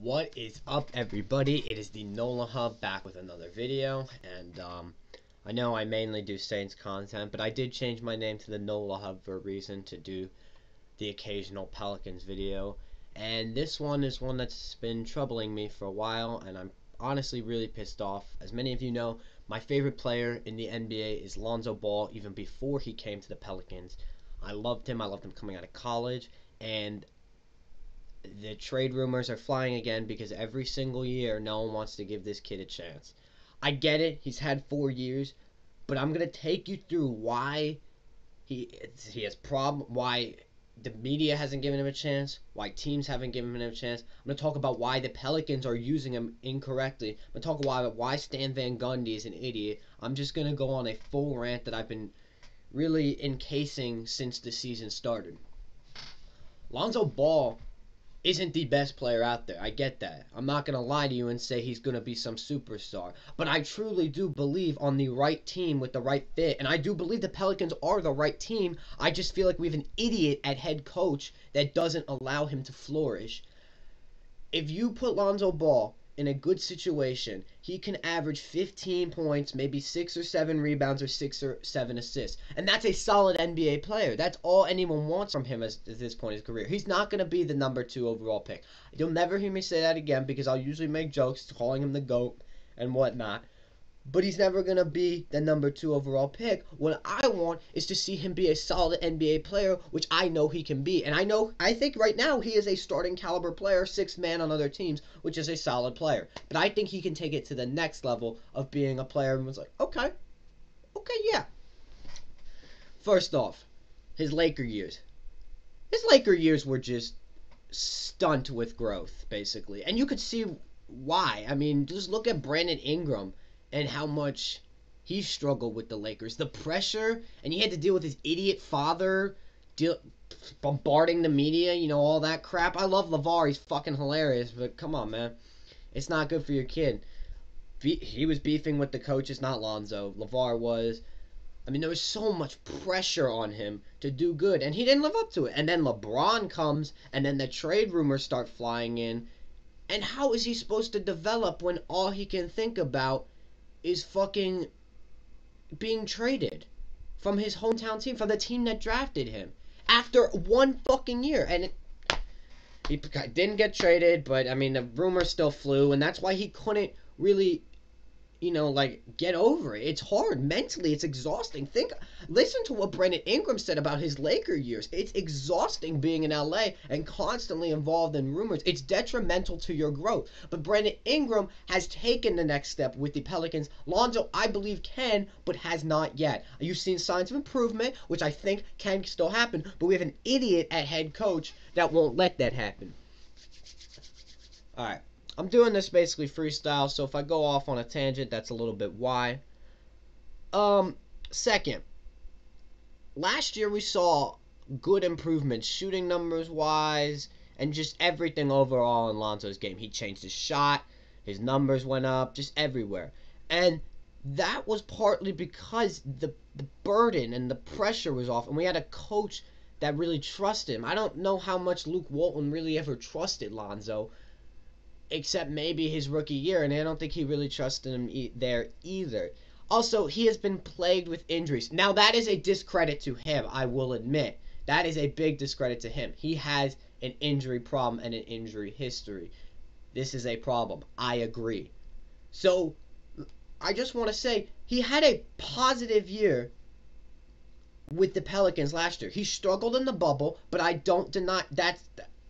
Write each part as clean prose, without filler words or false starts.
What is up, everybody? It is the Nola Hub back with another video, and I know I mainly do Saints content, but I did change my name to the Nola Hub for a reason, to do the occasional Pelicans video, and this one is one that's been troubling me for a while, and I'm honestly really pissed off. As many of you know, my favorite player in the NBA is Lonzo Ball, even before he came to the Pelicans. I loved him coming out of college, and the trade rumors are flying again because every single year no one wants to give this kid a chance. I get it, he's had 4 years, but I'm gonna take you through why he has why the media hasn't given him a chance, why teams haven't given him a chance. I'm gonna talk about why the Pelicans are using him incorrectly. I'm gonna talk about why Stan Van Gundy is an idiot. I'm just gonna go on a full rant that I've been really encasing since the season started. Lonzo Ball isn't the best player out there. I get that. I'm not going to lie to you and say he's going to be some superstar. But I truly do believe on the right team with the right fit. And I do believe the Pelicans are the right team. I just feel like we have an idiot at head coach that doesn't allow him to flourish. If you put Lonzo Ball in a good situation, he can average 15 points, maybe 6 or 7 rebounds, or 6 or 7 assists. And that's a solid NBA player. That's all anyone wants from him at this point in his career. He's not going to be the number 2 overall pick. You'll never hear me say that again because I'll usually make jokes calling him the GOAT and whatnot. But he's never going to be the number 2 overall pick. What I want is to see him be a solid NBA player, which I know he can be. And I think right now he is a starting caliber player, 6th man on other teams, which is a solid player. But I think he can take it to the next level of being a player everyone's like, okay, yeah. First off, his Laker years. His Laker years were just stunt with growth, basically. And you could see why. I mean, just look at Brandon Ingram and how much he struggled with the Lakers. The pressure, and he had to deal with his idiot father bombarding the media, all that crap. I love LeVar, he's fucking hilarious, but come on, man. It's not good for your kid. He was beefing with the coaches, not Lonzo. LeVar was. I mean, there was so much pressure on him to do good, and he didn't live up to it. And then LeBron comes, and then the trade rumors start flying in. And how is he supposed to develop when all he can think about is fucking being traded from his hometown team, from the team that drafted him, after one fucking year? And he didn't get traded, but I mean, the rumors still flew, and that's why he couldn't really get over it. It's hard mentally. It's exhausting. Listen to what Brandon Ingram said about his Laker years. It's exhausting being in LA and constantly involved in rumors. It's detrimental to your growth. But Brandon Ingram has taken the next step with the Pelicans. Lonzo, I believe, can, but has not yet. You've seen signs of improvement, which I think can still happen, but we have an idiot at head coach that won't let that happen. Alright. I'm doing this basically freestyle, so if I go off on a tangent, that's a little bit why. Second, last year we saw good improvements, shooting numbers wise, and just everything overall in Lonzo's game. He changed his shot, his numbers went up, just everywhere. And that was partly because the burden and the pressure was off, and we had a coach that really trusted him. I don't know how much Luke Walton really ever trusted Lonzo, except maybe his rookie year, and I don't think he really trusted him there either. Also, he has been plagued with injuries. Now, that is a discredit to him, I will admit. That is a big discredit to him. He has an injury problem and an injury history. This is a problem. I agree. So, I just want to say, he had a positive year with the Pelicans last year. He struggled in the bubble, but I don't deny that's...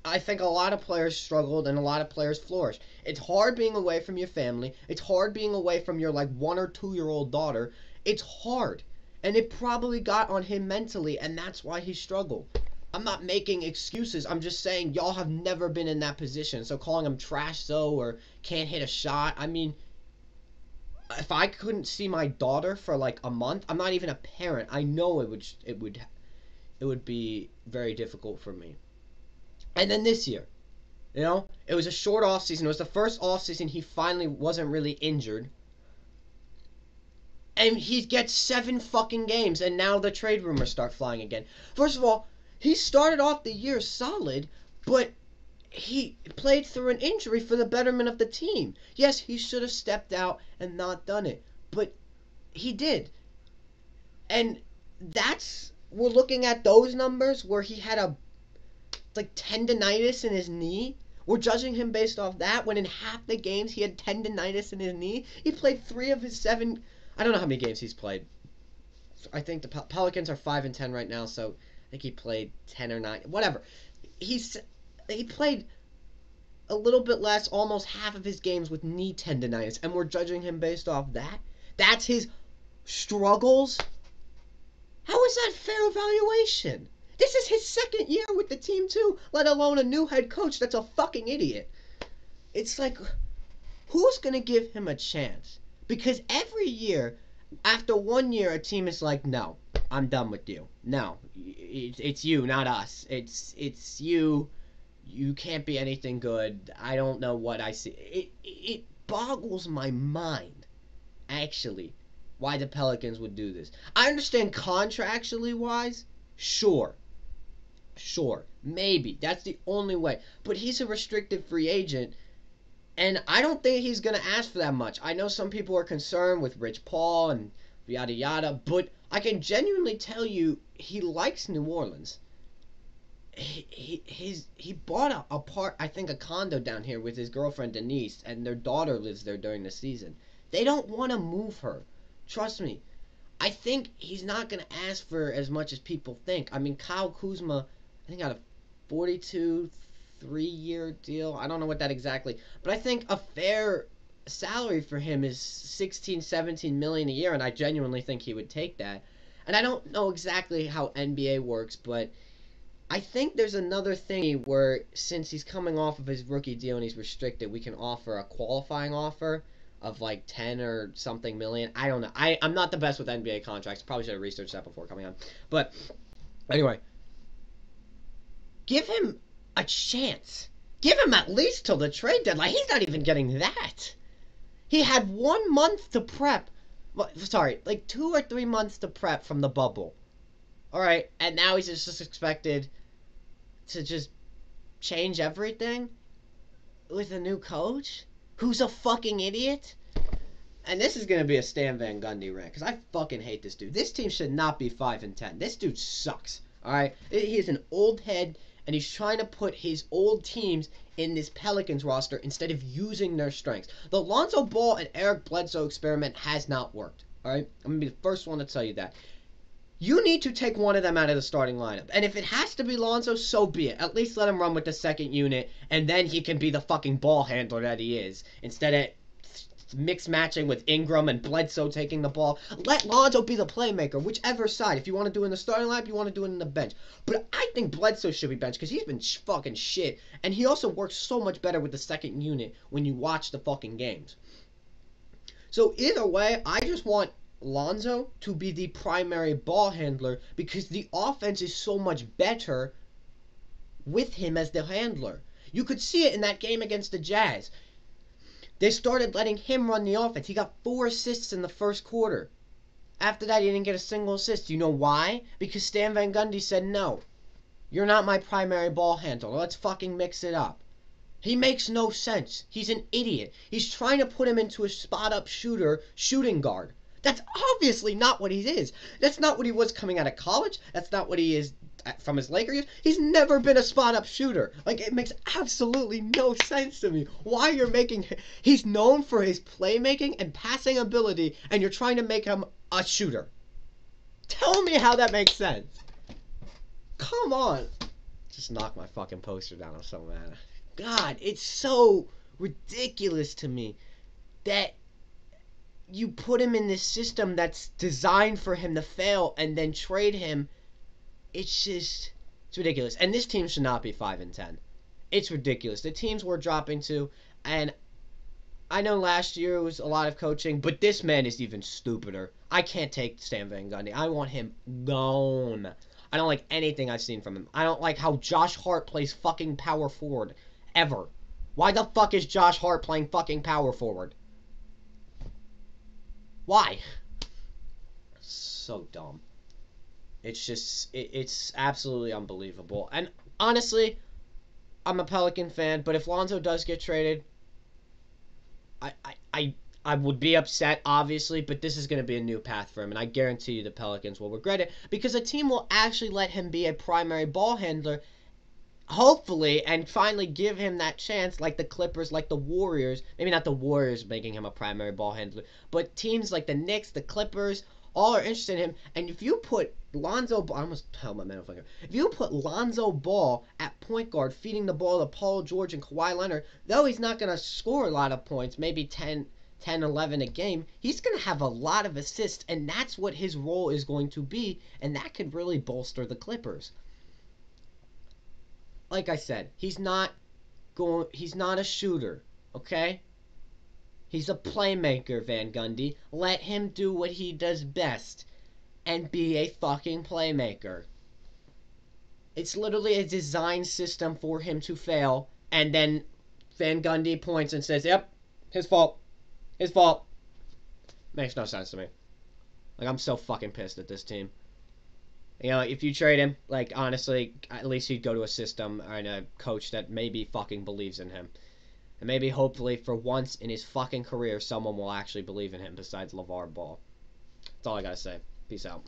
I think a lot of players struggled and a lot of players flourished. It's hard being away from your family. It's hard being away from your 1 or 2-year-old daughter. It's hard. And it probably got on him mentally, and that's why he struggled. I'm not making excuses. I'm just saying y'all have never been in that position. So calling him trash or can't hit a shot, I mean, if I couldn't see my daughter for a month, I'm not even a parent. I know it would be very difficult for me. And then this year, it was a short offseason. It was the first offseason he finally wasn't really injured. And he gets 7 fucking games, and now the trade rumors start flying again. First of all, he started off the year solid, but he played through an injury for the betterment of the team. Yes, he should have stepped out and not done it, but he did. And we're looking at those numbers where he had a like tendonitis in his knee. We're judging him based off that when in half the games he had tendonitis in his knee. He played 3 of his 7. I don't know how many games he's played. I think the Pelicans are 5-10 right now, so I think he played 10 or 9, whatever. He played a little bit less, almost half of his games with knee tendonitis, and we're judging him based off that. That's his struggles. How is that fair evaluation? This is his second year with the team too, let alone a new head coach that's a fucking idiot. It's like, who's gonna give him a chance? Because every year, after 1 year, a team is like, no, I'm done with you. No, it's you, not us. It's you. You can't be anything good. I don't know what I see. It boggles my mind, actually, why the Pelicans would do this. I understand contractually wise, sure, maybe that's the only way. But he's a restricted free agent, and I don't think he's gonna ask for that much. I know some people are concerned with Rich Paul and yada yada, but I can genuinely tell you he likes New Orleans. He bought I think a condo down here with his girlfriend Denise, and their daughter lives there during the season. They don't want to move her. Trust me. I think he's not going to ask for as much as people think. I mean, Kyle Kuzma, I think got a 42 3-year deal. I don't know what that exactly, but I think a fair salary for him is 16 17 million a year, and I genuinely think he would take that. And I don't know exactly how NBA works, but I think there's another thing where since he's coming off of his rookie deal and he's restricted, we can offer a qualifying offer of like 10 or something million. I don't know. I'm not the best with NBA contracts. Probably should have researched that before coming on. But anyway, give him a chance. Give him at least till the trade deadline. He's not even getting that. He had 1 month to prep. Well, sorry, like 2 or 3 months to prep from the bubble. All right, and now he's just expected to just change everything with a new coach who's a fucking idiot. And this is gonna be a Stan Van Gundy rant because I fucking hate this dude. This team should not be 5-10. This dude sucks. All right, he is an old head, and he's trying to put his old teams in this Pelicans roster instead of using their strengths. The Lonzo Ball and Eric Bledsoe experiment has not worked. All right, I'm gonna be the first one to tell you that. You need to take one of them out of the starting lineup. And if it has to be Lonzo, so be it. At least let him run with the second unit, and then he can be the fucking ball handler that he is. Instead of mix matching with Ingram and Bledsoe taking the ball. Let Lonzo be the playmaker, whichever side. If you want to do it in the starting lineup, you want to do it in the bench. But I think Bledsoe should be benched because he's been fucking shit. And he also works so much better with the second unit when you watch the fucking games. So either way, I just want Lonzo to be the primary ball handler because the offense is so much better with him as the handler. You could see it in that game against the Jazz. They started letting him run the offense. He got 4 assists in the first quarter. After that, he didn't get a single assist. You know why? Because Stan Van Gundy said, no, you're not my primary ball handler. Let's fucking mix it up. He makes no sense. He's an idiot. He's trying to put him into a spot-up shooting guard. That's obviously not what he is. That's not what he was coming out of college. That's not what he is from his Laker years. He's never been a spot-up shooter. Like, it makes absolutely no sense to me why you're making... He's known for his playmaking and passing ability, and you're trying to make him a shooter. Tell me how that makes sense. Come on. Just knock my fucking poster down. I'm so mad. God, it's so ridiculous to me that you put him in this system that's designed for him to fail and then trade him. It's ridiculous. And this team should not be 5-10. It's ridiculous. The teams we're dropping to, and I know last year was a lot of coaching, but this man is even stupider. I can't take Stan Van Gundy. I want him gone. I don't like anything I've seen from him. I don't like how Josh Hart plays fucking power forward. Ever. Why the fuck is Josh Hart playing fucking power forward? Why? So dumb. It's just, it's absolutely unbelievable. And honestly, I'm a Pelican fan, but if Lonzo does get traded, I I I, I would be upset, obviously, but this is going to be a new path for him, and I guarantee you the Pelicans will regret it because a team will actually let him be a primary ball handler, hopefully, and finally give him that chance, like the Clippers, like the Warriors. Maybe not the Warriors making him a primary ball handler, but teams like the Knicks, the Clippers, all are interested in him. And if you put Lonzo, I almost held my middle finger. If you put Lonzo Ball at point guard, feeding the ball to Paul George and Kawhi Leonard, though he's not going to score a lot of points, maybe 10, 11 a game, he's going to have a lot of assists, and that's what his role is going to be, and that could really bolster the Clippers. Like I said, he's not a shooter, okay? He's a playmaker, Van Gundy. Let him do what he does best and be a fucking playmaker. It's literally a design system for him to fail, and then Van Gundy points and says, "Yep, his fault. His fault." Makes no sense to me. Like, I'm so fucking pissed at this team. You know, if you trade him, like, honestly, at least he'd go to a system and a coach that maybe fucking believes in him. And maybe, hopefully, for once in his fucking career, someone will actually believe in him besides LeVar Ball. That's all I gotta say. Peace out.